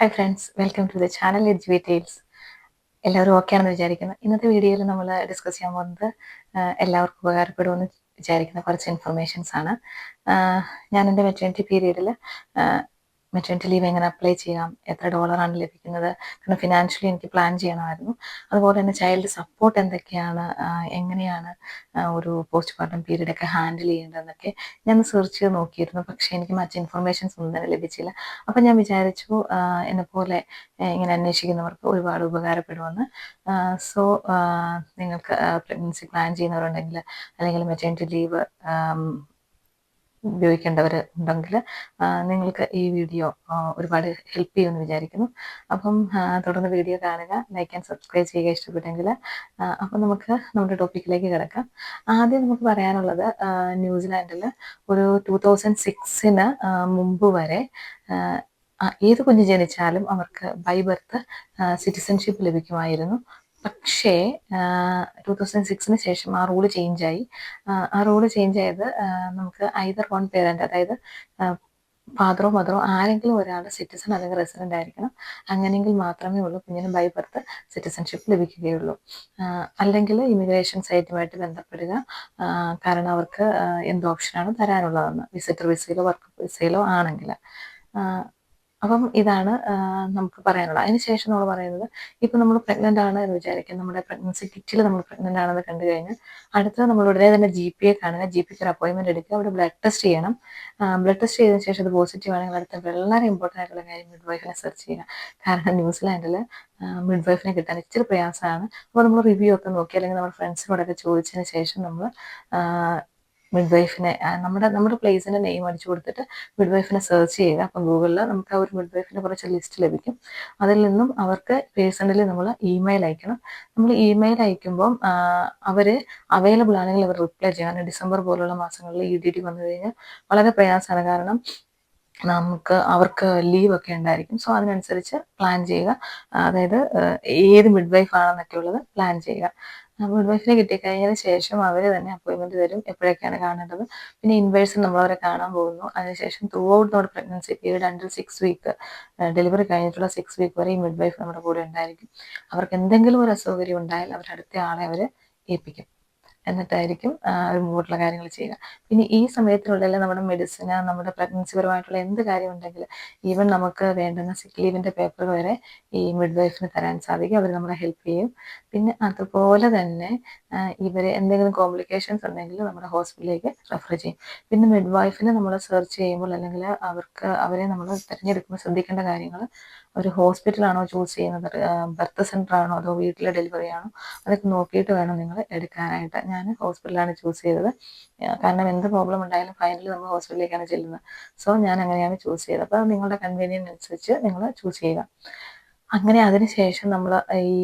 Hi friends, welcome to the channel edge details. എല്ലാവരും okay ആണെന്ന് വിചാരിക്കുന്നു. ഇന്നത്തെ വീഡിയോയിൽ നമ്മൾ ഡിസ്കസ് ചെയ്യാൻ പോകുന്നത് എല്ലാവർക്കും ഉപകാരപ്പെടുമെന്ന് വിചാരിക്കുന്ന കുറച്ച് ഇൻഫർമേഷൻസ് ആണ്. ഞാൻ എൻ്റെ മെറ്റേണിറ്റി പീരീഡിൽ മെറ്റേണിറ്റി ലീവ് എങ്ങനെ അപ്ലൈ ചെയ്യാം, എത്ര ഡോളറാണ് ലഭിക്കുന്നത്, കാരണം ഫിനാൻഷ്യലി എനിക്ക് പ്ലാൻ ചെയ്യണമായിരുന്നു. അതുപോലെ തന്നെ ചൈൽഡ് സപ്പോർട്ട് എന്തൊക്കെയാണ്, എങ്ങനെയാണ് ഒരു പോസ്റ്റ് പാർട്ടം പീരീഡൊക്കെ ഹാൻഡിൽ ചെയ്യേണ്ടതെന്നൊക്കെ ഞാൻ സെർച്ച് ചെയ്ത് നോക്കിയിരുന്നു. പക്ഷേ എനിക്ക് മറ്റ് ഇൻഫർമേഷൻസ് ഒന്നും തന്നെ ലഭിച്ചില്ല. അപ്പം ഞാൻ വിചാരിച്ചു എന്നെപ്പോലെ ഇങ്ങനെ അന്വേഷിക്കുന്നവർക്ക് ഒരുപാട് ഉപകാരപ്പെടുമെന്ന്. സോ നിങ്ങൾക്ക് പ്രഗ്നൻസി പ്ലാൻ ചെയ്യുന്നവരുണ്ടെങ്കിൽ അല്ലെങ്കിൽ മെറ്റേണിറ്റി ലീവ് ഉപയോഗിക്കേണ്ടവർ ഉണ്ടെങ്കിൽ നിങ്ങൾക്ക് ഈ വീഡിയോ ഒരുപാട് ഹെൽപ്പ് ചെയ്യുമെന്ന് വിചാരിക്കുന്നു. അപ്പം തുടർന്ന് വീഡിയോ കാണുക, ലൈക്ക് ആൻഡ് സബ്സ്ക്രൈബ് ചെയ്യുക ഇഷ്ടപ്പെട്ടെങ്കിൽ. അപ്പം നമുക്ക് നമ്മുടെ ടോപ്പിക്കിലേക്ക് കിടക്കാം. ആദ്യം നമുക്ക് പറയാനുള്ളത്, ന്യൂസിലാൻഡിൽ ഒരു 2006 മുമ്പ് വരെ ഏത് കുഞ്ഞ് ജനിച്ചാലും അവർക്ക് ബൈ ബർത്ത് സിറ്റിസൺഷിപ്പ് ലഭിക്കുമായിരുന്നു. പക്ഷേ 2006 ശേഷം ആ റൂള് ചേഞ്ചായി. ആ റൂള് ചേഞ്ച് ആയത് നമുക്ക് ഐദർ വൺ പേരൻ്റ്, അതായത് ഫാദറോ മദറോ ആരെങ്കിലും ഒരാൾ സിറ്റിസൺ അല്ലെങ്കിൽ റെസിഡൻ്റ് ആയിരിക്കണം. അങ്ങനെയെങ്കിൽ മാത്രമേ ഉള്ളൂ കുഞ്ഞിന് ബൈ ബർത്ത് സിറ്റിസൺഷിപ്പ് ലഭിക്കുകയുള്ളൂ. അല്ലെങ്കിൽ ഇമിഗ്രേഷൻ സൈറ്റുമായിട്ട് ബന്ധപ്പെടുക, കാരണം അവർക്ക് എന്ത് ഓപ്ഷനാണ് തരാനുള്ളതെന്ന്, വിസിറ്റർ വിസയിലോ വർക്ക് വിസയിലോ ആണെങ്കിൽ. അപ്പം ഇതാണ് നമുക്ക് പറയാനുള്ളത്. അതിനുശേഷം നമ്മൾ പറയുന്നത്, ഇപ്പം നമ്മൾ പ്രഗ്നൻ്റ് ആണ് എന്ന് വിചാരിക്കുക, നമ്മുടെ പ്രഗ്നൻസി കിറ്റിൽ നമ്മൾ പ്രഗ്നൻ്റ് ആണെന്ന് കണ്ടു കഴിഞ്ഞാൽ അടുത്തത് നമ്മൾ ഉടനെ തന്നെ GP കാണുക, GP ഒരു അപ്പോയിൻമെൻറ്റ് എടുക്കുക, അവിടെ ബ്ലഡ് ടെസ്റ്റ് ചെയ്യണം. ബ്ലഡ് ടെസ്റ്റ് ചെയ്തതിന് ശേഷം അത് പോസിറ്റീവ് ആണെങ്കിൽ അടുത്ത വളരെ ഇമ്പോർട്ടൻ്റ് ആയിട്ടുള്ള കാര്യം മിഡ് വൈഫിനെ സെർച്ച് ചെയ്യുക. കാരണം ന്യൂസിലാൻഡിൽ മിഡ് വൈഫിനെ കിട്ടാൻ ഇച്ചിരി പ്രയാസമാണ്. അപ്പോൾ നമ്മൾ റിവ്യൂ ഒക്കെ നോക്കി അല്ലെങ്കിൽ നമ്മുടെ ഫ്രണ്ട്സിനോടൊക്കെ ചോദിച്ചതിന് ശേഷം നമ്മൾ മിഡ് വൈഫിനെ നമ്മുടെ പ്ലേസിൻ്റെ നെയിം അടിച്ചു കൊടുത്തിട്ട് മിഡ് വൈഫിനെ സെർച്ച് ചെയ്യുക. അപ്പം ഗൂഗിളിൽ നമുക്ക് ആ ഒരു മിഡ് വൈഫിൻ്റെ കുറച്ച് ലിസ്റ്റ് ലഭിക്കും. അതിൽ നിന്നും അവർക്ക് പേഴ്സണലി നമ്മൾ ഇമെയിൽ അയക്കണം. നമ്മൾ ഇമെയിൽ അയക്കുമ്പം അവർ അവൈലബിൾ ആണെങ്കിൽ അവർ റിപ്ലൈ ചെയ്യണം. ഡിസംബർ പോലുള്ള മാസങ്ങളിൽ EDD വന്നു കഴിഞ്ഞാൽ വളരെ പ്രയാസമാണ്, കാരണം അവർക്ക് ലീവൊക്കെ ഉണ്ടായിരിക്കും. സോ അതിനനുസരിച്ച് പ്ലാൻ ചെയ്യുക, അതായത് ഏത് മിഡ് വൈഫ് ആണെന്നൊക്കെ ഉള്ളത് പ്ലാൻ ചെയ്യുക. മിഡ് വൈഫിനെ കിട്ടിക്കഴിഞ്ഞതിന് ശേഷം അവർ തന്നെ അപ്പോയിൻമെൻറ്റ് തരും, എപ്പോഴൊക്കെയാണ് കാണേണ്ടത്. പിന്നെ ഇൻവേഴ്സൺ നമ്മളവരെ കാണാൻ പോകുന്നു. അതിനുശേഷം ത്രൂ ഔട്ട് നമ്മുടെ pregnancy period until 6 week, delivery കഴിഞ്ഞിട്ടുള്ള 6 വീക്ക് വരെ ഈ മിഡ് വൈഫ് നമ്മുടെ കൂടെ ഉണ്ടായിരിക്കും. അവർക്ക് എന്തെങ്കിലും ഒരു അസൗകര്യം ഉണ്ടായാൽ അവരടുത്ത ആളെ അവർ ഏൽപ്പിക്കും, എന്നിട്ടായിരിക്കും മുമ്പോട്ടുള്ള കാര്യങ്ങൾ ചെയ്യുക. പിന്നെ ഈ സമയത്തിനുള്ളിൽ നമ്മുടെ മെഡിസിന്, നമ്മുടെ പ്രഗ്നൻസി പരമായിട്ടുള്ള എന്ത് കാര്യം ഉണ്ടെങ്കിൽ, ഈവൻ നമുക്ക് വേണ്ടുന്ന സിക്ക് ലീവിൻ്റെ പേപ്പർ വരെ ഈ മിഡ് വൈഫിന് തരാൻ സാധിക്കും. അവർ നമ്മളെ ഹെൽപ്പ് ചെയ്യും. പിന്നെ അതുപോലെ തന്നെ ഇവർ എന്തെങ്കിലും കോംപ്ലിക്കേഷൻസ് ഉണ്ടെങ്കിൽ നമ്മുടെ ഹോസ്പിറ്റലിലേക്ക് റെഫർ ചെയ്യും. പിന്നെ മിഡ് വൈഫിനെ നമ്മൾ സെർച്ച് ചെയ്യുമ്പോൾ അല്ലെങ്കിൽ അവരെ നമ്മൾ തിരഞ്ഞെടുക്കുമ്പോൾ ശ്രദ്ധിക്കേണ്ട കാര്യങ്ങൾ, ഒരു ഹോസ്പിറ്റലാണോ ചൂസ് ചെയ്യുന്നത്, ബർത്ത് സെൻ്റർ ആണോ, അതോ വീട്ടിലെ ഡെലിവറി ആണോ, അതൊക്കെ നോക്കിയിട്ട് വേണം നിങ്ങൾ എടുക്കാനായിട്ട്. ഞാൻ ഹോസ്പിറ്റലാണ് ചൂസ് ചെയ്തത്, കാരണം എന്ത് പ്രോബ്ലം ഉണ്ടായാലും ഫൈനലി നമ്മൾ ഹോസ്പിറ്റലിലേക്കാണ് ചെല്ലുന്നത്. സോ ഞാൻ അങ്ങനെയാണ് ചൂസ് ചെയ്തത്. അപ്പോൾ നിങ്ങളുടെ കൺവീനിയൻസ് അനുസരിച്ച് നിങ്ങൾ ചൂസ് ചെയ്യുക. അങ്ങനെ അതിനുശേഷം നമ്മൾ ഈ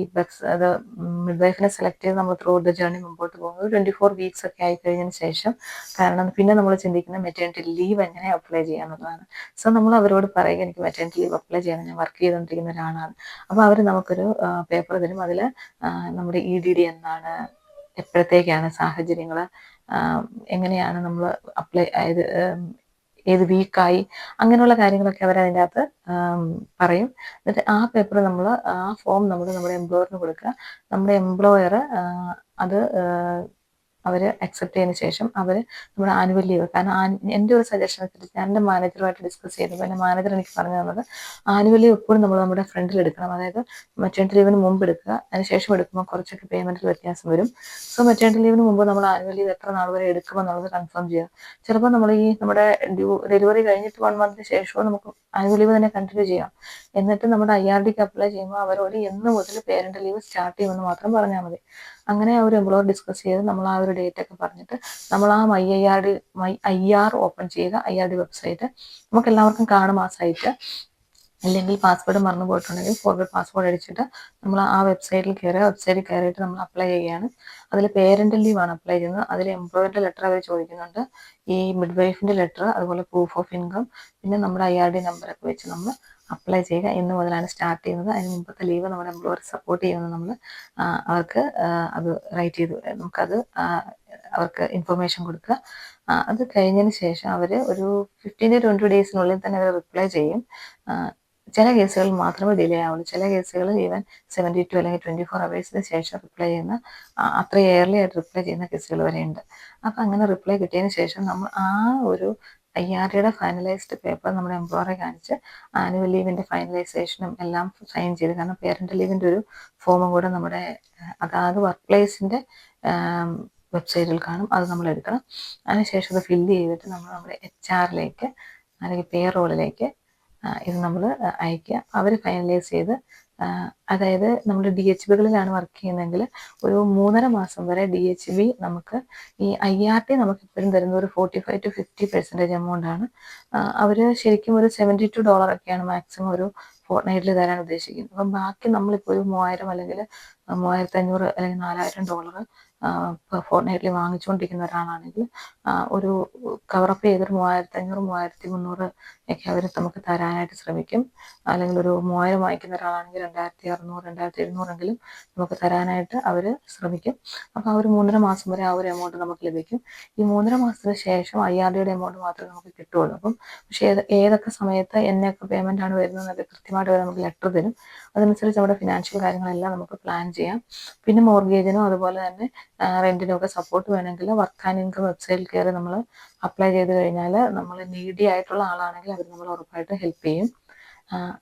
മിഡ് വൈഫിനെ സെലക്ട് ചെയ്ത് നമ്മൾ ത്രൂ ദ ജേർണി മുമ്പോട്ട് പോകുന്നത് 24 വീക്സ് ഒക്കെ ആയിക്കഴിഞ്ഞതിന് ശേഷം. കാരണം പിന്നെ നമ്മൾ ചിന്തിക്കുന്ന മെറ്റേണിറ്റി ലീവ് എങ്ങനെ അപ്ലൈ ചെയ്യാന്നുള്ളതാണ്. സോ നമ്മൾ അവരോട് പറയുക, എനിക്ക് മെറ്റേണിറ്റി ലീവ് അപ്ലൈ ചെയ്യണം, ഞാൻ വർക്ക് ചെയ്തുകൊണ്ടിരിക്കുന്ന ഒരാളാണ്. അപ്പോൾ അവർ നമുക്കൊരു പേപ്പർ തരും. അതിൽ നമ്മുടെ EDD എന്നാണ്, എപ്പോഴത്തേക്കാണ് സാഹചര്യങ്ങൾ, എങ്ങനെയാണ് നമ്മൾ അപ്ലൈ ഏത് വീക്കായി, അങ്ങനെയുള്ള കാര്യങ്ങളൊക്കെ അവർ അതിൻ്റെ അകത്ത് പറയും. എന്നിട്ട് ആ പേപ്പർ ആ ഫോം നമ്മൾ നമ്മുടെ എംപ്ലോയറിന് കൊടുക്കുക. നമ്മുടെ എംപ്ലോയർ അത് അവർ അക്സെപ്റ്റ് ചെയ്തതിന് ശേഷം അവർ നമ്മുടെ ആനുവൽ ലീവ്, കാരണം എൻ്റെ ഒരു സജഷൻ വെച്ചിട്ട് ഞാൻ എൻ്റെ മാനേജറുമായിട്ട് ഡിസ്കസ് ചെയ്തപ്പോൾ എൻ്റെ മാനേജർ എനിക്ക് പറഞ്ഞു തന്നത്, ആനുവൽ ലീവ് എപ്പോഴും നമ്മൾ നമ്മുടെ ഫ്രണ്ടിൽ എടുക്കണം. അതായത് മെറ്റേണിറ്റി ലീവിന് മുമ്പ് എടുക്കുക, അതിന് ശേഷം എടുക്കുമ്പോൾ കുറച്ചൊക്കെ പേയ്മെൻറ്റിൽ വ്യത്യാസം വരും. സോ മെറ്റേണിറ്റി ലീവിന് മുമ്പ് നമ്മൾ ആനുവൽ ലീവ് എത്ര നാൾ വരെ എടുക്കുമെന്നുള്ളത് കൺഫേം ചെയ്യുക. ചിലപ്പോൾ നമ്മൾ നമ്മുടെ ഡെലിവറി കഴിഞ്ഞിട്ട് 1 മന്തിന് ശേഷവും നമുക്ക് ആനുവൽ ലീവ് തന്നെ കണ്ടിന്യൂ ചെയ്യാം. എന്നിട്ട് നമ്മുടെ IRDക്ക് അപ്ലൈ ചെയ്യുമ്പോൾ അവരോട് എന്ന് മുതൽ പേരൻ്റ് ലീവ് സ്റ്റാർട്ട് ചെയ്യുമെന്ന് മാത്രം പറഞ്ഞാൽ മതി. അങ്ങനെ ആ ഒരു എംപ്ലോയർ ഡിസ്കസ് ചെയ്ത് നമ്മൾ ആ ഒരു ഡേറ്റ് ഒക്കെ പറഞ്ഞിട്ട് നമ്മൾ ആ MyIR ഓപ്പൺ ചെയ്യുക. IRD വെബ്സൈറ്റ് നമുക്ക് എല്ലാവർക്കും കാണും ആ സൈറ്റ്. അല്ലെങ്കിൽ പാസ്വേഡ് മറന്നു പോയിട്ടുണ്ടെങ്കിൽ ഫോർവേഡ് പാസ്വേഡ് അടിച്ചിട്ട് നമ്മൾ ആ വെബ്സൈറ്റിൽ കയറിയിട്ട് നമ്മൾ അപ്ലൈ ചെയ്യുകയാണ്. അതിൽ പേരൻ്റ് ലീവാണ് അപ്ലൈ ചെയ്യുന്നത്. അതിൽ എംപ്ലോയറുടെ ലെറ്റർ അവർ ചോദിക്കുന്നുണ്ട്, ഈ മിഡ് വൈഫിൻ്റെ ലെറ്റർ, അതുപോലെ പ്രൂഫ് ഓഫ് ഇൻകം, പിന്നെ നമ്മുടെ IRD നമ്പറൊക്കെ വെച്ച് നമ്മൾ അപ്ലൈ ചെയ്യുക. ഇന്ന് മുതലാണ് സ്റ്റാർട്ട് ചെയ്യുന്നത്. അതിന് മുമ്പത്തെ ലീവ് നമ്മുടെ എംപ്ലോയർ സപ്പോർട്ട് ചെയ്യുന്നത് നമ്മൾ അവർക്ക് അത് റൈറ്റ് ചെയ്ത് നമുക്കത് അവർക്ക് ഇൻഫർമേഷൻ കൊടുക്കുക. അത് കഴിഞ്ഞതിന് ശേഷം അവർ ഒരു 15 to 20 ഡേയ്സിനുള്ളിൽ തന്നെ അവർ റിപ്ലൈ ചെയ്യും. ചില കേസുകളിൽ മാത്രമേ ഡിലേ ആവുള്ളൂ. ചില കേസുകളിൽ ഈവൻ 72 അല്ലെങ്കിൽ 24 അവേഴ്സിന് ശേഷം റിപ്ലൈ ചെയ്യുന്ന അത്ര ഏർലി ആയിട്ട് റിപ്ലൈ ചെയ്യുന്ന കേസുകൾ വരെയുണ്ട്. അപ്പം അങ്ങനെ റിപ്ലൈ കിട്ടിയതിന് ശേഷം നമ്മൾ ആ ഒരു IRDയുടെ ഫൈനലൈസ്ഡ് പേപ്പർ നമ്മുടെ എംപ്ലോയറെ കാണിച്ച് ആനുവൽ ലീവിൻ്റെ ഫൈനലൈസേഷനും എല്ലാം സൈൻ ചെയ്ത്, കാരണം പേരൻ്റൽ ലീവിൻ്റെ ഒരു ഫോമും കൂടെ നമ്മുടെ അതാത് വർക്ക് പ്ലേസിൻ്റെ വെബ്സൈറ്റിൽ കാണും. അത് നമ്മൾ എടുക്കണം. അതിനുശേഷം അത് ഫില്ല് ചെയ്തിട്ട് നമ്മൾ നമ്മുടെ HR അല്ലെങ്കിൽ പേറോളിലേക്ക് ഇത് നമ്മൾ അയക്കുക. അവർ ഫൈനലൈസ് ചെയ്ത്, അതായത് നമ്മൾ DHBകളിലാണ് വർക്ക് ചെയ്യുന്നതെങ്കിൽ ഒരു 3.5 മാസം വരെ DHB നമുക്ക് ഈ IRD നമുക്ക് എപ്പോഴും തരുന്ന ഒരു 45 to 50% എമൗണ്ടാണ്. അവർ ശരിക്കും ഒരു $72 ഒക്കെയാണ് മാക്സിമം ഒരു ഫോർട്ട്നൈറ്റിൽ തരാൻ ഉദ്ദേശിക്കുന്നത്. അപ്പം ബാക്കി നമ്മളിപ്പോൾ ഒരു 3000 അല്ലെങ്കിൽ 3500 അല്ലെങ്കിൽ $4000 ഫോർട്ട്നൈറ്റ്ലി വാങ്ങിച്ചുകൊണ്ടിരിക്കുന്ന ഒരാളാണെങ്കിൽ ഒരു കവറപ്പ് ചെയ്തൊരു 3500 3300 ഒക്കെ അവർ നമുക്ക് തരാനായിട്ട് ശ്രമിക്കും. അല്ലെങ്കിൽ ഒരു 3000 വാങ്ങിക്കുന്ന ഒരാളാണെങ്കിൽ 2600 2700 നമുക്ക് തരാനായിട്ട് അവർ ശ്രമിക്കും. അപ്പോൾ ആ ഒരു 3.5 മാസം വരെ ആ ഒരു എമൗണ്ട് നമുക്ക് ലഭിക്കും. ഈ 3.5 മാസത്തിന് ശേഷം IRDയുടെ എമൗണ്ട് മാത്രമേ നമുക്ക് കിട്ടുള്ളൂ. അപ്പം പക്ഷേ ഏതൊക്കെ സമയത്ത് എന്നൊക്കെ പേയ്മെൻ്റ് ആണ് വരുന്നതെന്നൊക്കെ കൃത്യമായിട്ട് അവർ നമുക്ക് ലെറ്റർ തരും. അതനുസരിച്ച് നമ്മുടെ ഫിനാൻഷ്യൽ കാര്യങ്ങളെല്ലാം നമുക്ക് പ്ലാൻ ചെയ്യാം. പിന്നെ മോർഗേജിനും അതുപോലെ തന്നെ റെൻറ്റിനും ഒക്കെ സപ്പോർട്ട് വേണമെങ്കിൽ വർക്ക് ആൻഡ് ഇൻകം വെബ്സൈറ്റിൽ കയറി നമ്മൾ അപ്ലൈ ചെയ്ത് കഴിഞ്ഞാൽ, നമ്മൾ നീഡി ആയിട്ടുള്ള ആളാണെങ്കിൽ അവർ നമ്മൾ ഉറപ്പായിട്ട് ഹെൽപ്പ് ചെയ്യും.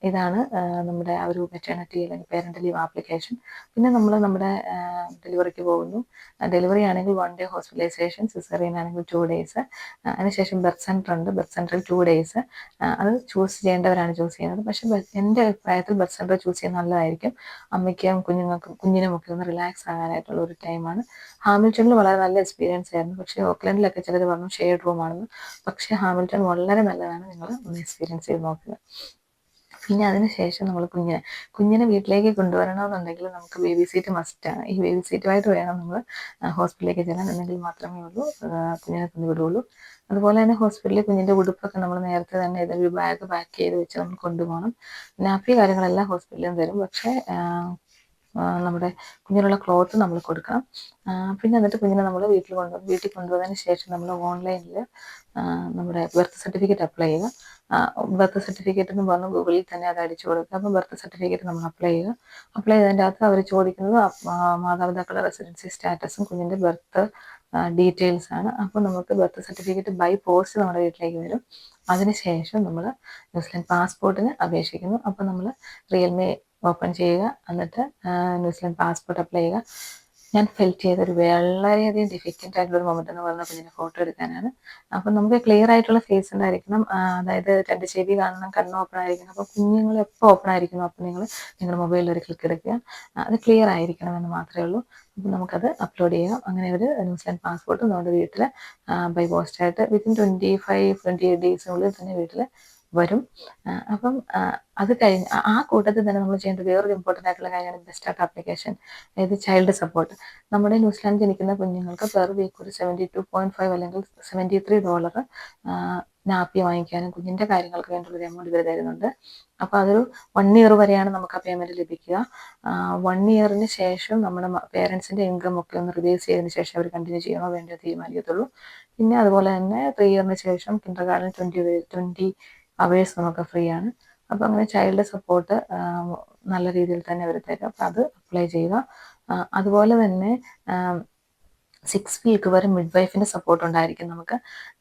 ഇതാണ് നമ്മുടെ ആ ഒരു മെറ്റേണിറ്റി അല്ലെങ്കിൽ പേരൻ്റൽ ലീവ് ആപ്ലിക്കേഷൻ. പിന്നെ നമ്മൾ നമ്മുടെ ഡെലിവറിക്ക് പോകുന്നു. ഡെലിവറി ആണെങ്കിൽ 1 day ഹോസ്പിറ്റലൈസേഷൻ, സിസേറിയൻ ആണെങ്കിൽ 2 days. അതിനുശേഷം ബർത്ത് സെൻറ്റർ ഉണ്ട്, ബർത്ത് സെൻറ്ററിൽ 2 days. അത് ചൂസ് ചെയ്യേണ്ടവരാണ് ചൂസ് ചെയ്യുന്നത്. പക്ഷേ എൻ്റെ അഭിപ്രായത്തിൽ ബർത്ത് സെൻറ്റർ ചൂസ് ചെയ്യുന്നത് നല്ലതായിരിക്കും. അമ്മയ്ക്കും കുഞ്ഞിനുമൊക്കെ ഒന്ന് റിലാക്സ് ആകാനായിട്ടുള്ള ഒരു ടൈമാണ്. ഹാമിൽട്ടണിൽ വളരെ നല്ല എക്സ്പീരിയൻസ് ആയിരുന്നു. പക്ഷേ ഓക്ലൻഡിലൊക്കെ ചിലർ പറഞ്ഞു ഷെയർഡ് റൂമാണെന്ന്. പക്ഷേ ഹാമിൽട്ടൺ വളരെ നല്ലതാണ്, നിങ്ങൾ ഒന്ന് എക്സ്പീരിയൻസ് ചെയ്ത് നോക്കുക. പിന്നെ അതിനുശേഷം നമ്മൾ കുഞ്ഞിനെ വീട്ടിലേക്ക് കൊണ്ടുവരണമെന്നുണ്ടെങ്കിൽ നമുക്ക് ബേബി സീറ്റ് മസ്റ്റാണ്. ഈ ബേബി സീറ്റുമായിട്ട് വേണം നമ്മൾ ഹോസ്പിറ്റലിലേക്ക് ചെല്ലാൻ, എന്നെങ്കിൽ മാത്രമേ ഉള്ളൂ കുഞ്ഞിനെ കൊണ്ടുവിടുകയുള്ളൂ. അതുപോലെ തന്നെ ഹോസ്പിറ്റലിൽ കുഞ്ഞിൻ്റെ ഉടുപ്പൊക്കെ നമ്മൾ നേരത്തെ തന്നെ ഏതൊരു ബാഗ് പാക്ക് ചെയ്ത് വെച്ച് നമ്മൾ കൊണ്ടുപോകണം. നാപ്പി കാര്യങ്ങളെല്ലാം ഹോസ്പിറ്റലിൽ നിന്ന് തരും. പക്ഷേ നമ്മുടെ കുഞ്ഞിനുള്ള ക്ലോത്ത് നമ്മൾ കൊടുക്കണം. പിന്നെ എന്നിട്ട് കുഞ്ഞിനെ നമ്മൾ വീട്ടിൽ കൊണ്ടുവന്നതിന് ശേഷം നമ്മൾ ഓൺലൈനിൽ നമ്മുടെ ബർത്ത് സർട്ടിഫിക്കറ്റ് അപ്ലൈ ചെയ്യുക. ബർത്ത് സർട്ടിഫിക്കറ്റ് എന്ന് പറഞ്ഞ് ഗൂഗിളിൽ തന്നെ അത് അടിച്ചു കൊടുക്കുക. അപ്പോൾ ബർത്ത് സർട്ടിഫിക്കറ്റ് നമ്മൾ അപ്ലൈ ചെയ്യുക. അപ്ലൈ ചെയ്തതിൻ്റെ അകത്ത് അവർ ചോദിക്കുന്നത് മാതാപിതാക്കളുടെ റെസിഡൻസി സ്റ്റാറ്റസും കുഞ്ഞിൻ്റെ ബർത്ത് ഡീറ്റെയിൽസ് ആണ്. അപ്പോൾ നമുക്ക് ബർത്ത് സർട്ടിഫിക്കറ്റ് ബൈ പോസ്റ്റ് നമ്മുടെ വീട്ടിലേക്ക് വരും. അതിനുശേഷം നമ്മൾ ന്യൂസിലൻഡ് പാസ്പോർട്ടിന് അപേക്ഷിക്കുന്നു. അപ്പോൾ നമ്മൾ റിയൽമി ഓപ്പൺ ചെയ്യുക, എന്നിട്ട് ന്യൂസിലൻഡ് പാസ്പോർട്ട് അപ്ലൈ ചെയ്യുക. ഞാൻ ഫെൽറ്റ് ചെയ്തൊരു വളരെയധികം ഡിഫിക്കൽട്ട് ആയിട്ടുള്ള ഒരു മൊമെൻ്റ് എന്ന് പറയുന്നത് കുഞ്ഞിനെ ഫോട്ടോ എടുക്കാനാണ്. അപ്പം നമുക്ക് ക്ലിയർ ആയിട്ടുള്ള ഫേസ് ഉണ്ടായിരിക്കണം, അതായത് 2 ചെവി കാണണം, കണ്ണ് ഓപ്പൺ ആയിരിക്കണം. അപ്പോൾ കുഞ്ഞുങ്ങൾ എപ്പോൾ ഓപ്പൺ ആയിരിക്കുന്നു അപ്പോൾ നിങ്ങളുടെ മൊബൈലിൽ ഒരു ക്ലിക്ക് എടുക്കുക. അത് ക്ലിയർ ആയിരിക്കണം എന്ന് മാത്രമേ ഉള്ളൂ. അപ്പം നമുക്കത് അപ്ലോഡ് ചെയ്യാം. അങ്ങനെ ഒരു ന്യൂസിലൻഡ് പാസ്പോർട്ട് നമ്മുടെ വീട്ടിൽ ബൈ പോസ്റ്റായിട്ട് വിത്തിൻ 25-28 ഡേയ്സിനുള്ളിൽ തന്നെ വീട്ടിൽ വരും. അപ്പം അത് കഴിഞ്ഞ് ആ കൂട്ടത്തിൽ തന്നെ നമ്മൾ ചെയ്യേണ്ട വേറൊരു ഇമ്പോർട്ടൻ്റ് ആയിട്ടുള്ള കാര്യമാണ് ബെസ്റ്റ് സ്റ്റാർട്ട് ആപ്ലിക്കേഷൻ, അതായത് ചൈൽഡ് സപ്പോർട്ട്. നമ്മുടെ ന്യൂസിലാൻഡിൽ ജനിക്കുന്ന കുഞ്ഞുങ്ങൾക്ക് പെർ വീക്ക് ഒരു 72.5 അല്ലെങ്കിൽ $73 നാപ്പി വാങ്ങിക്കാനും കുഞ്ഞിൻ്റെ കാര്യങ്ങൾക്ക് വേണ്ടിയുള്ളൊരു എമൗണ്ട് ഇവർ തരുന്നുണ്ട്. അപ്പോൾ അതൊരു 1 year വരെയാണ് നമുക്ക് ആ പേയ്മെൻറ്റ് ലഭിക്കുക. 1 yearന് ശേഷം നമ്മുടെ പേരൻസിൻ്റെ ഇൻകം ഒക്കെ ഒന്ന് റിവൈസ് ചെയ്തതിന് ശേഷം അവർ കണ്ടിന്യൂ ചെയ്യണോ വേണ്ടോ തീരുമാനിക്കത്തുള്ളൂ. പിന്നെ അതുപോലെ തന്നെ 3 yearന് ശേഷം കിൻഡർ ഗാർഡൻ 20 hours നമുക്ക് ഫ്രീ ആണ്. അപ്പോൾ അങ്ങനെ ചൈൽഡ് സപ്പോർട്ട് നല്ല രീതിയിൽ തന്നെ അവർ തരും. അപ്പോൾ അത് അപ്ലൈ ചെയ്യുക. അതുപോലെ തന്നെ 6 week വരെ മിഡ് വൈഫിൻ്റെ സപ്പോർട്ട് ഉണ്ടായിരിക്കും.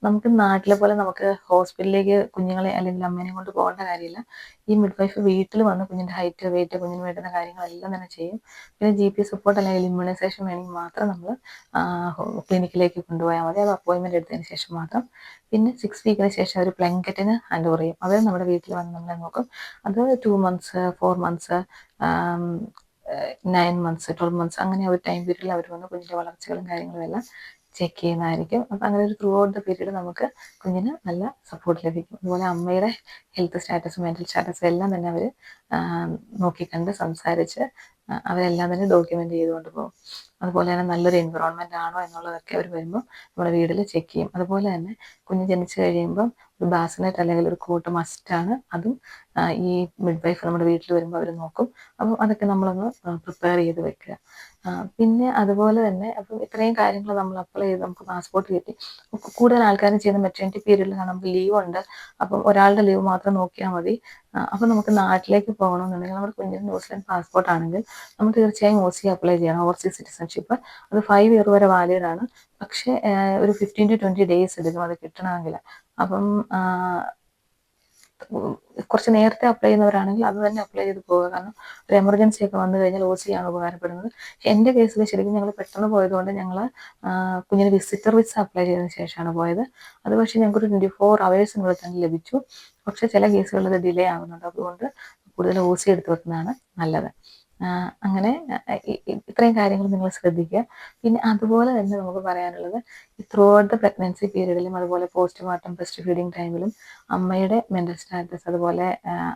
നമുക്ക് നാട്ടിലെ പോലെ നമുക്ക് ഹോസ്പിറ്റലിലേക്ക് കുഞ്ഞുങ്ങളെ അല്ലെങ്കിൽ അമ്മേനെ കൊണ്ട് പോകേണ്ട കാര്യമില്ല. ഈ മിഡ് വൈഫ് വീട്ടിൽ വന്ന് കുഞ്ഞിൻ്റെ ഹൈറ്റ്, വെയിറ്റ്, കുഞ്ഞിന് വേണ്ടുന്ന കാര്യങ്ങളെല്ലാം തന്നെ ചെയ്യും. പിന്നെ GP സപ്പോർട്ട് അല്ലെങ്കിൽ ഇമ്മ്യൂണൈസേഷൻ വേണമെങ്കിൽ മാത്രം നമ്മൾ ക്ലിനിക്കിലേക്ക് കൊണ്ടുപോയാൽ മതി. അത് അപ്പോയിൻമെൻറ്റ് എടുത്തതിന് ശേഷം മാത്രം. പിന്നെ 6 weekന് ശേഷം അവർ പ്ലങ്കറ്റിന് ഹാൻഡ് ഓവർ ചെയ്യും. അവർ നമ്മുടെ വീട്ടിൽ വന്ന് നമ്മളെ നോക്കും. അത് 2 months, 4 months, 9 months, 12 months അങ്ങനെ ഒരു ടൈം പീരീഡിൽ അവർ വന്ന് കുഞ്ഞിൻ്റെ വളർച്ചകളും കാര്യങ്ങളും എല്ലാം ചെക്ക് ചെയ്യുന്നതായിരിക്കും. അപ്പോൾ അങ്ങനെ ഒരു ത്രൂ ഔട്ട് ദ പീരീഡ് നമുക്ക് കുഞ്ഞിന് നല്ല സപ്പോർട്ട് ലഭിക്കും. അതുപോലെ അമ്മയുടെ ഹെൽത്ത് സ്റ്റാറ്റസും മെൻ്റൽ സ്റ്റാറ്റസും എല്ലാം തന്നെ അവർ നോക്കിക്കണ്ട് സംസാരിച്ച് അവരെല്ലാം തന്നെ ഡോക്യുമെൻ്റ് ചെയ്തുകൊണ്ട് പോകും. അതുപോലെ തന്നെ നല്ലൊരു എൻവിറോൺമെൻ്റ് ആണോ എന്നുള്ളതൊക്കെ അവർ വരുമ്പോൾ നമ്മുടെ വീട്ടിൽ ചെക്ക് ചെയ്യും. അതുപോലെ തന്നെ കുഞ്ഞ് ജനിച്ച് കഴിയുമ്പം ഒരു ബാസിനെറ്റ് അല്ലെങ്കിൽ ഒരു കോട്ട് മസ്റ്റാണ്. അതും ഈ മിഡ് വൈഫ് നമ്മുടെ വീട്ടിൽ വരുമ്പോൾ അവർ നോക്കും. അപ്പോൾ അതൊക്കെ നമ്മളൊന്ന് പ്രിപ്പയർ ചെയ്ത് വെക്കുക. പിന്നെ അതുപോലെ തന്നെ അപ്പം ഇത്രയും കാര്യങ്ങൾ നമ്മൾ അപ്ലൈ ചെയ്ത് നമുക്ക് പാസ്പോർട്ട് കിട്ടി. കൂടുതൽ ആൾക്കാരും ചെയ്യുന്ന മെറ്റേണിറ്റി പീരീഡിൽ നമുക്ക് ലീവ് ഉണ്ട്. അപ്പം ഒരാളുടെ ലീവ് മാത്രം നോക്കിയാൽ മതി. അപ്പം നമുക്ക് നാട്ടിലേക്ക് പോകണമെന്നുണ്ടെങ്കിൽ നമ്മുടെ കുഞ്ഞിന് ന്യൂസിലൻഡ് പാസ്പോർട്ട് ആണെങ്കിൽ നമ്മൾ തീർച്ചയായും OC അപ്ലൈ ചെയ്യണം, ഓവർസീസ് സിറ്റിസൺഷിപ്പ്. അത് 5 ഇയർ വരെ വാലിഡ് ആണ്. പക്ഷേ ഒരു 15 to 20 ഡേയ്സ് എടുക്കും അത് കിട്ടണമെങ്കിൽ. അപ്പം കുറച്ച് നേരത്തെ അപ്ലൈ ചെയ്യുന്നവരാണെങ്കിൽ അത് തന്നെ അപ്ലൈ ചെയ്ത് പോവുക. കാരണം ഒരു എമർജൻസി ഒക്കെ വന്നു കഴിഞ്ഞാൽ OC ആണ് ഉപകാരപ്പെടുന്നത്. എൻ്റെ കേസിൽ ശരിക്കും ഞങ്ങൾ പെട്ടെന്ന് പോയതുകൊണ്ട് ഞങ്ങൾ കുഞ്ഞിന് വിസിറ്റർ വിസ അപ്ലൈ ചെയ്തതിന് ശേഷമാണ് പോയത്. അത് പക്ഷേ ഞങ്ങൾക്കൊരു 24 hours തന്നെ ലഭിച്ചു. പക്ഷേ ചില കേസുകളിൽ അത് ഡിലേ ആകുന്നുണ്ട്. അതുകൊണ്ട് കൂടുതൽ OC എടുത്ത് വെക്കുന്നതാണ് നല്ലത്. അങ്ങനെ ഇത്രയും കാര്യങ്ങൾ നിങ്ങൾ ശ്രദ്ധിക്കുക. പിന്നെ അതുപോലെ തന്നെ നമുക്ക് പറയാനുള്ളത് ത്രൂ ഔട്ട് ദ പ്രഗ്നൻസി പീരീഡിലും അതുപോലെ പോസ്റ്റ്മോർട്ടം ബ്രസ്റ്റ് ഫീഡിങ് ടൈമിലും അമ്മയുടെ മെൻ്റൽ സ്റ്റാറ്റസ് അതുപോലെ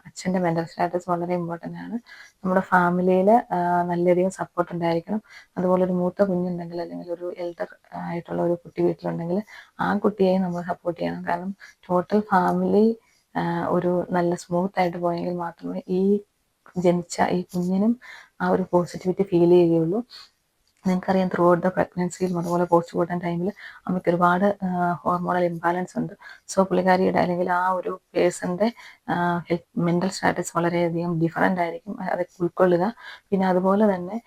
അച്ഛൻ്റെ മെൻ്റൽ സ്റ്റാറ്റസ് വളരെ ഇമ്പോർട്ടൻ്റ് ആണ്. നമ്മുടെ ഫാമിലിയിൽ നല്ലധികം സപ്പോർട്ട് ഉണ്ടായിരിക്കണം. അതുപോലെ ഒരു മൂത്ത കുഞ്ഞുണ്ടെങ്കിൽ അല്ലെങ്കിൽ ഒരു എൽഡർ ആയിട്ടുള്ള ഒരു കുട്ടി വീട്ടിലുണ്ടെങ്കിൽ ആ കുട്ടിയെയും നമ്മൾ സപ്പോർട്ട് ചെയ്യണം. കാരണം ടോട്ടൽ ഫാമിലി ഒരു നല്ല സ്മൂത്ത് ആയിട്ട് പോയെങ്കിൽ മാത്രമേ ഈ ജനിച്ച ഈ കുഞ്ഞിനും ആ ഒരു പോസിറ്റിവിറ്റി ഫീൽ ചെയ്യുകയുള്ളൂ. നിങ്ങൾക്കറിയാം ത്രൂ ഔട്ട് ദ പ്രഗ്നൻസിയിലും അതുപോലെ പോസ്റ്റ്മോർട്ടം ടൈമിൽ നമുക്ക് ഒരുപാട് ഹോർമോണൽ ഇംബാലൻസ് ഉണ്ട്. സോ പുള്ളിക്കാരിയുടെ അല്ലെങ്കിൽ ആ ഒരു പേഴ്സൻ്റെ മെൻ്റൽ സ്റ്റാറ്റസ് വളരെയധികം ഡിഫറൻ്റ് ആയിരിക്കും. അതൊക്കെ ഉൾക്കൊള്ളുക. പിന്നെ അതുപോലെ തന്നെ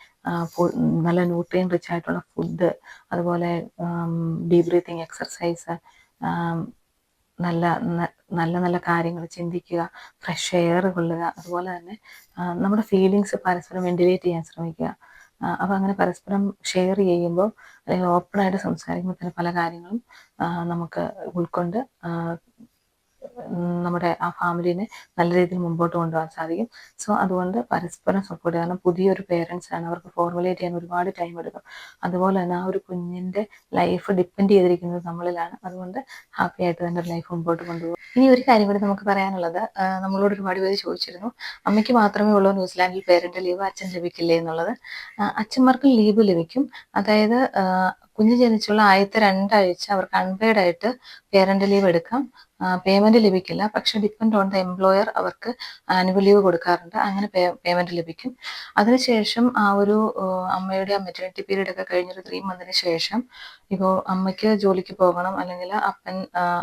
നല്ല ന്യൂട്രിയൻ റിച്ച് ആയിട്ടുള്ള ഫുഡ്, അതുപോലെ ഡീപ് ബ്രീത്തിങ് എക്സർസൈസ്, നല്ല നല്ല നല്ല കാര്യങ്ങൾ ചിന്തിക്കുക, ഫ്രഷ് എയർ കൊള്ളുക. അതുപോലെ തന്നെ നമ്മുടെ ഫീലിങ്സ് പരസ്പരം വെന്റിലേറ്റ് ചെയ്യാൻ ശ്രമിക്കുക. അപ്പോൾ അങ്ങനെ പരസ്പരം ഷെയർ ചെയ്യുമ്പോൾ അല്ലെങ്കിൽ ഓപ്പണായിട്ട് സംസാരിക്കുമ്പോൾ തന്നെ പല കാര്യങ്ങളും നമുക്ക് ഉൾക്കൊണ്ട് നമ്മുടെ ആ ഫാമിലിനെ നല്ല രീതിയിൽ മുമ്പോട്ട് കൊണ്ടുപോകാൻ സാധിക്കും. സോ അതുകൊണ്ട് പരസ്പരം സപ്പോർട്ട് ചെയ്യണം. പുതിയൊരു പേരൻസ് ആണ്, അവർക്ക് ഫോർമുലേറ്റ് ചെയ്യാൻ ഒരുപാട് ടൈം എടുക്കും. അതുപോലെ തന്നെ ആ ഒരു കുഞ്ഞിൻ്റെ ലൈഫ് ഡിപ്പെൻഡ് ചെയ്തിരിക്കുന്നത് നമ്മളിലാണ്. അതുകൊണ്ട് ഹാപ്പി ആയിട്ട് തന്നെ ലൈഫ് മുമ്പോട്ട് കൊണ്ടുപോകും. ഇനി ഒരു കാര്യം കൂടി നമുക്ക് പറയാനുള്ളത്, നമ്മളോട് ഒരുപാട് പേര് ചോദിച്ചിരുന്നു അമ്മയ്ക്ക് മാത്രമേ ഉള്ളൂ ന്യൂസിലാൻഡിൽ പേരൻ്റ് ലീവ്, അച്ഛൻ ലഭിക്കില്ലേ എന്നുള്ളത്. അച്ഛന്മാർക്കും ലീവ് ലഭിക്കും. അതായത് കുഞ്ഞ് ജനിച്ചുള്ള ആദ്യത്തെ 2 ആഴ്ച അവർക്ക് അൺപെയ്ഡ് ആയിട്ട് പേരൻ്റ് ലീവ് എടുക്കാം. പേയ്മെൻറ്റ് ലഭിക്കില്ല. പക്ഷെ ഡിപ്പെൻഡ് ഓൺ ദ എംപ്ലോയർ അവർക്ക് ആനുവൽ ലീവ് കൊടുക്കാറുണ്ട്. അങ്ങനെ പേയ്മെൻറ്റ് ലഭിക്കും. അതിനുശേഷം ആ ഒരു അമ്മയുടെ ആ മെറ്റേണിറ്റി പീരീഡ് ഒക്കെ കഴിഞ്ഞൊരു 3 months ശേഷം ഇപ്പോൾ അമ്മയ്ക്ക് ജോലിക്ക് പോകണം അല്ലെങ്കിൽ അപ്പൻ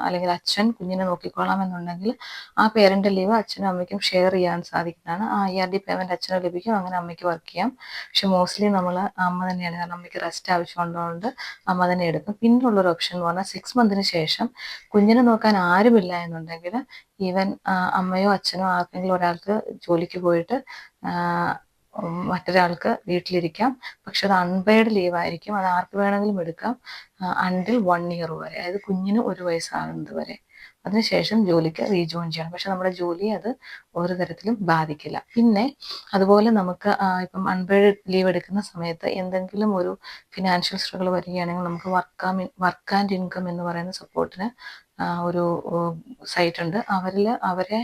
അല്ലെങ്കിൽ അച്ഛൻ കുഞ്ഞിനെ നോക്കിക്കോളാം എന്നുണ്ടെങ്കിൽ ആ പേരൻ്റ് ലീവ് അച്ഛനും അമ്മയ്ക്കും ഷെയർ ചെയ്യാൻ സാധിക്കുന്നതാണ്. ആ IRD പേയ്മെൻറ്റ് അച്ഛന് ലഭിക്കും. അങ്ങനെ അമ്മയ്ക്ക് വർക്ക് ചെയ്യാം. പക്ഷെ മോസ്റ്റ്ലി നമ്മൾ അമ്മ തന്നെയാണ്. കാരണം അമ്മയ്ക്ക് റെസ്റ്റ് ആവശ്യമുള്ളതുകൊണ്ട് അമ്മ തന്നെ എടുക്കും. പിന്നുള്ളൊരു ഓപ്ഷൻ എന്ന് പറഞ്ഞാൽ 6 months ശേഷം കുഞ്ഞിനെ നോക്കാൻ ആരുമില്ല എന്നുണ്ടെങ്കിൽ ഈവൻ അമ്മയോ അച്ഛനോ ആർക്കെങ്കിലും ഒരാൾക്ക് ജോലിക്ക് പോയിട്ട് മറ്റൊരാൾക്ക് വീട്ടിലിരിക്കാം. പക്ഷെ അത് അൺപെയ്ഡ് ലീവ് ആയിരിക്കും. അത് ആർക്ക് വേണമെങ്കിലും എടുക്കാം അണ്ടിൽ 1 year വരെ, അതായത് കുഞ്ഞിന് 1 വയസ്സാകുന്നത് വരെ. അതിനുശേഷം ജോലിക്ക് റീജോയിൻ ചെയ്യണം. പക്ഷെ നമ്മുടെ ജോലിയെ അത് ഒരു തരത്തിലും ബാധിക്കില്ല. പിന്നെ അതുപോലെ നമുക്ക് ഇപ്പം അൺപെയ്ഡ് ലീവ് എടുക്കുന്ന സമയത്ത് എന്തെങ്കിലും ഒരു ഫിനാൻഷ്യൽ സ്ട്രഗിൾ വരികയാണെങ്കിൽ നമുക്ക് വർക്ക് ആൻഡ് ഇൻകം എന്ന് പറയുന്ന സപ്പോർട്ടിന് ഒരു സൈറ്റ് ഉണ്ട്. അവരെ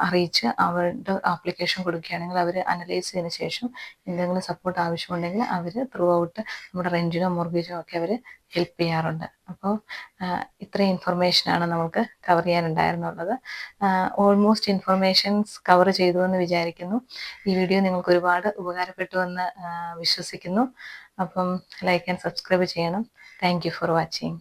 അറിയിച്ച് അവരുടെ ആപ്ലിക്കേഷൻ കൊടുക്കുകയാണെങ്കിൽ അവർ അനലൈസ് ചെയ്തതിന് ശേഷം എന്തെങ്കിലും സപ്പോർട്ട് ആവശ്യമുണ്ടെങ്കിൽ അവർ ത്രൂ ഔട്ട് നമ്മുടെ റെൻറ്റിനോ മോർഗേജോ ഒക്കെ അവർ ഹെൽപ്പ് ചെയ്യാറുണ്ട്. അപ്പോൾ ഇത്രയും ഇൻഫർമേഷനാണ് നമുക്ക് കവർ ചെയ്യാനുണ്ടായിരുന്നുള്ളത്. ഓൾമോസ്റ്റ് ഇൻഫർമേഷൻസ് കവർ ചെയ്തു എന്ന് വിചാരിക്കുന്നു. ഈ വീഡിയോ നിങ്ങൾക്ക് ഒരുപാട് ഉപകാരപ്പെട്ടു എന്ന് വിശ്വസിക്കുന്നു. അപ്പം ലൈക്ക് ആൻഡ് സബ്സ്ക്രൈബ് ചെയ്യണം. Thank you for watching.